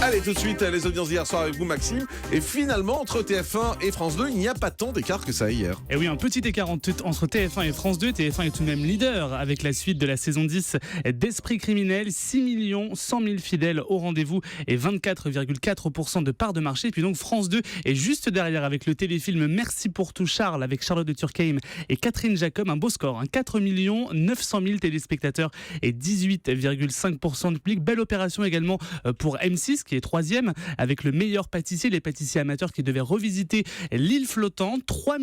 Allez, tout de suite, les audiences d'hier soir avec vous, Maxime. Et finalement, entre TF1 et France 2, il n'y a pas tant d'écart que ça hier. Et oui, un petit écart entre TF1 et France 2. TF1 est tout de même leader avec la suite de la saison 10 d'Esprit criminel. 6 100 000 fidèles au rendez-vous et 24,4% de part de marché. Et puis donc France 2 est juste derrière avec le téléfilm Merci pour tout Charles avec Charlotte de Turckheim et Catherine Jacob. Un beau score, 4 900 000 téléspectateurs et 18,5% de public. Belle opération également pour M6 qui est troisième avec le meilleur pâtissier, les pâtissiers amateurs qui devaient revisiter l'île flottante. 3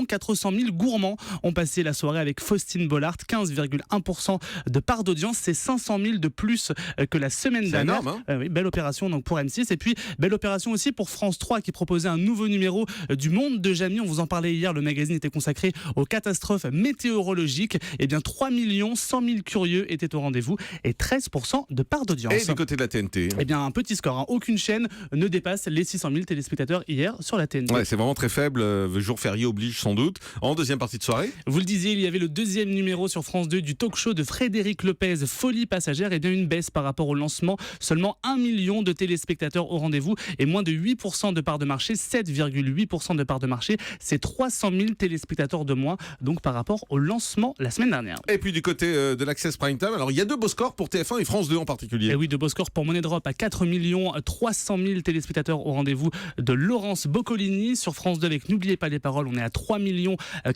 400 000 gourmands ont passé la soirée avec Faustine Bollard, 15,1% de part d'audience. C'est 500 000 de plus que la semaine dernière. C'est énorme, hein. Oui, belle opération donc pour M6. Et puis, belle opération aussi pour France 3 qui proposait un nouveau numéro du Monde de Jamie. On vous en parlait hier, le magazine était consacré aux catastrophes météorologiques. Eh bien, 3 100 000 curieux étaient au rendez-vous et 13% de part d'audience. Et du côté de la TNT? Eh bien, un petit score. Aucune chaîne ne dépasse les 600 000 téléspectateurs hier sur la TNT. Ouais, c'est vraiment très faible. Jour férié oblige sans doute. En deuxième partie de soirée, vous le disiez, il y avait le deuxième numéro sur France 2 du talk show de Frédéric Lopez, Folie passagère. Et bien une baisse par rapport au lancement. Seulement 1 million de téléspectateurs au rendez-vous et moins de 8% de part de marché. 7,8% de part de marché. C'est 300 000 téléspectateurs de moins donc par rapport au lancement la semaine dernière. et puis du côté de l'Access Prime Time, alors il y a deux beaux scores pour TF1 et France 2 en particulier. Et oui, de beaux scores pour Money Drop à 4 300 000 téléspectateurs au rendez-vous de Laurence Boccolini. Sur France 2 avec N'oubliez pas les paroles, on est à 3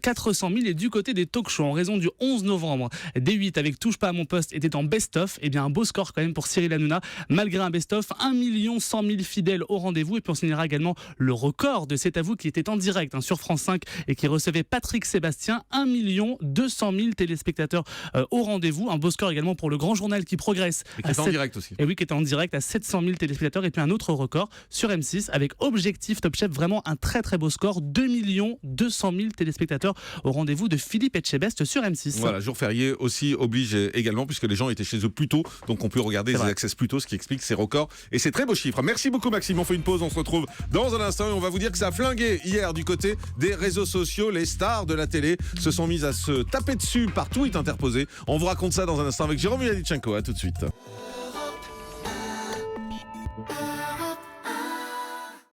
400 000. Et du côté des talk shows, en raison du 11 novembre, D8 avec Touche pas à mon poste était en best-of. Et bien un beau score quand même pour Cyril Hanouna. Malgré un best-of, 1 100 000 fidèles au rendez-vous. Et puis on signera également le record de C'est à vous qui était en direct sur France 5 et qui recevait Patrick Sébastien. 1 200 000 téléspectateurs au rendez-vous. Un beau score également pour le Grand Journal qui progresse. Et qui est en direct aussi. Et oui, qui était en direct à 700 000 téléspectateurs. Et puis un autre record sur M6 avec Objectif Top Chef. Vraiment un très très beau score. 2 200 000 téléspectateurs au rendez-vous de Philippe Etchebest sur M6. Voilà, jour férié aussi oblige également puisque les gens étaient chez eux plus tôt. Donc on peut regarder les access plus tôt, ce qui explique ces records. Et c'est très beau chiffre. Merci beaucoup Maxime. On fait une pause. On se retrouve dans un instant et on va vous dire que ça a flingué hier du côté des réseaux sociaux. Les stars de la télé se sont mises à se taper dessus par tweets interposés. On vous raconte ça dans un instant avec Jérôme Yadichenko. À tout de suite.